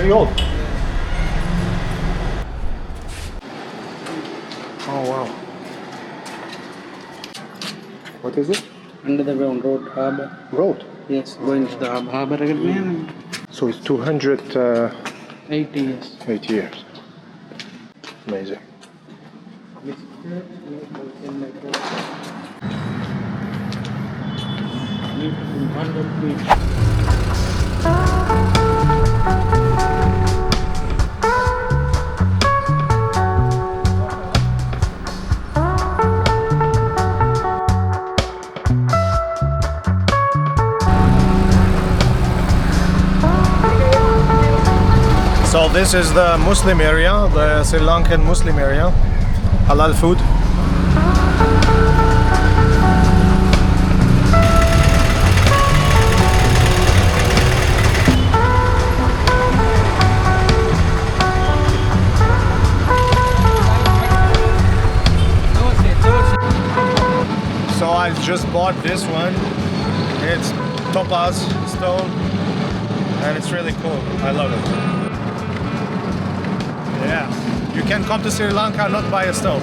very old. Oh wow. What is it? Under the ground road, harbor. Road. Yes, going to the harbor again. So it's 280 years. years. Amazing. So this is the Muslim area, the Sri Lankan Muslim area. Halal food. So I just bought this one. It's topaz stone and it's really cool. I love it. Yeah, you can come to Sri Lanka not buy a stone.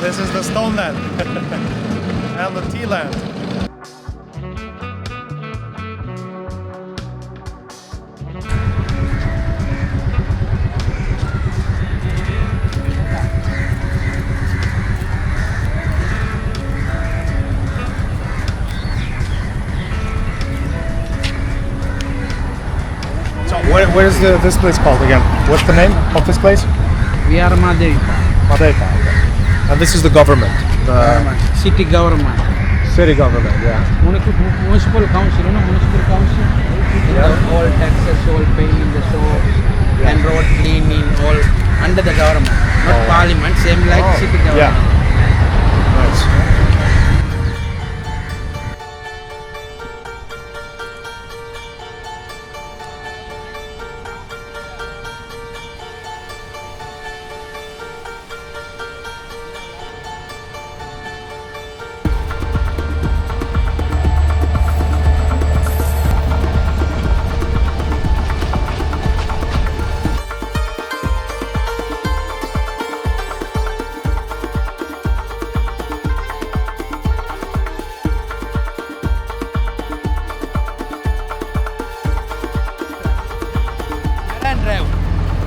This is the stone land and the tea land. So where is this place called again? What's the name of this place? We are Madhya. Madeta. Okay. And this is the government. City government. City government, yeah. Municipal council, municipal council. Yeah. All taxes, all paying the shops, and road cleaning, all under the government. Not parliament, same like city government. Yeah. Nice.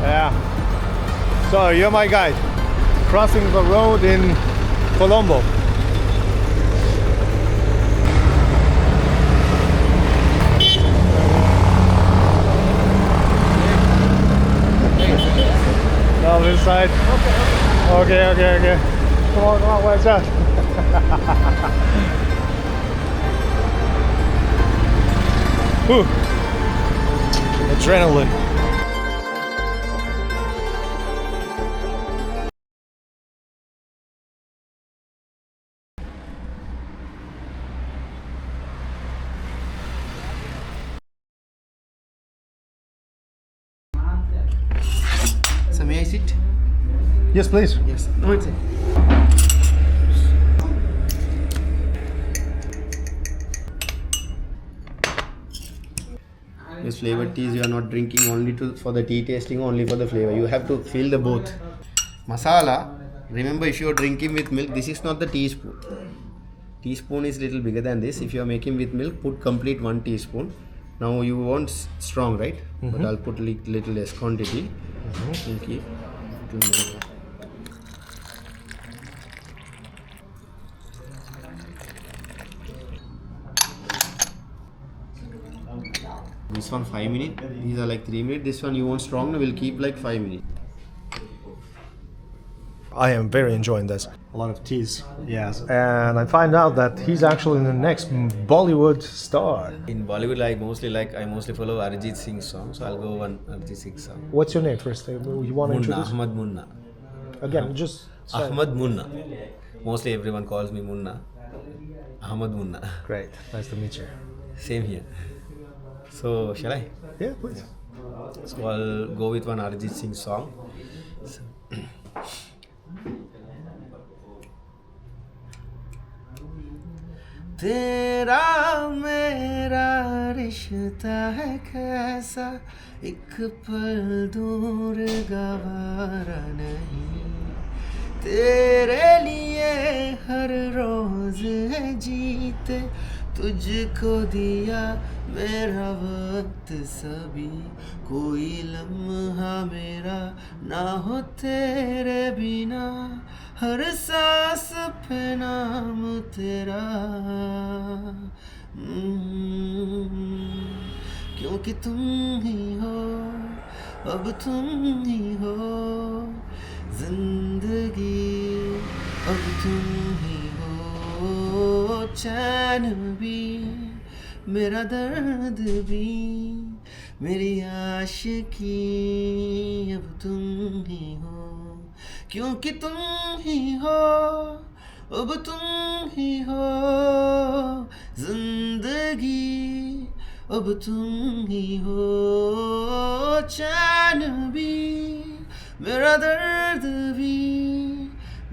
Yeah. So you're my guide. Crossing the road in Colombo. No, this side. Okay. Come on, where's that? Whew. Adrenaline. So may I sit? Yes, please. Yes. No, it's it. This flavored teas you are not drinking only for the tea tasting, only for the flavor. You have to feel the both. Masala, remember if you are drinking with milk, this is not the teaspoon. Teaspoon is little bigger than this. If you are making with milk, put complete 1 teaspoon. Now you want strong, right? But I'll put little less quantity. We'll keep little more. This one 5 minutes. These are like 3 minutes. This one you want strong, we'll keep like 5 minutes. I am very enjoying this. A lot of teas. Yes. And I find out that he's actually the next Bollywood star. In Bollywood, I mostly follow Arijit Singh's song, so I'll go one Arijit Singh song. What's your name first? You want to introduce? Ahmad Munna. Again, just say. Ahmad Munna. Mostly everyone calls me Munna. Ahmad Munna. Great. Nice to meet you. Same here. So, shall I? Yeah, please. So, I'll go with one Arijit Singh song. तेरा मेरा रिश्ता है कैसा, एक पल दूर गवारा नहीं, तेरे लिए हर रोज है जीते, तुझको दिया मेरा वक्त सभी, कोई लम्हा मेरा ना हो तेरे बिना, हर सांस पे नाम तेरा। क्योंकि तुम ही हो, अब तुम ही हो जिंदगी, अब तुम ही हो चैन भी, मेरा दर्द भी, मेरी आशिकी, अब तुम ही हो। क्योंकि तुम ही हो, अब तुम ही हो जिंदगी, अब तुम ही हो चैन भी, मेरा दर्द भी,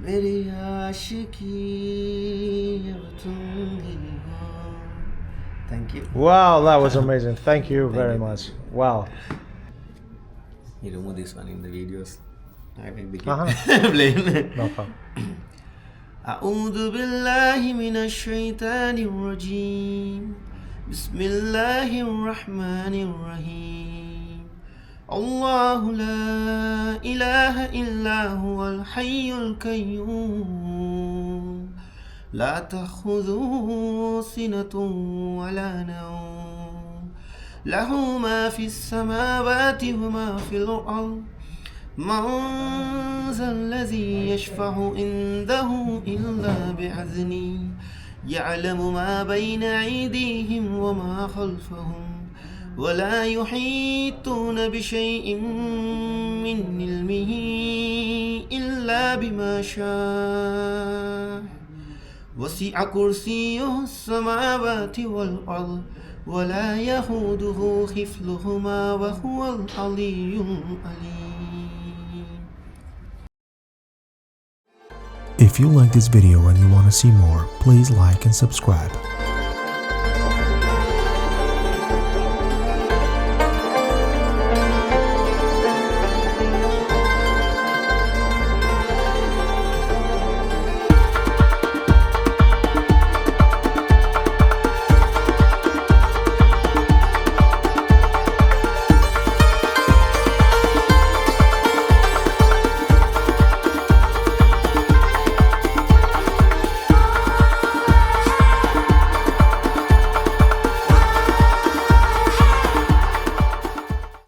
मेरी आशिकी, अब तुम ही हो। Thank you. Wow, that was amazing. Thank you very much. Wow. You remove this one in the videos. I will be Uh-huh. blame. No problem. أعوذ بالله من الشيطان الرجيم. بسم الله الرحمن الرحيم. الله لا إله إلا هو الحي القيوم، لا تأخذه سنة ولا نوم، له ما في السماوات وما في الأرض، من ذا الذي يشفع عنده إلا بإذنه، يعلم ما بين أيديهم وما خلفهم، ولا يحيطون بشيء من علمه إلا بما شاء، وسع كرسيه السماوات والأرض، ولا يئوده حفظهما وهو العلي العليم. If you like this video and you want to see more, please like and subscribe.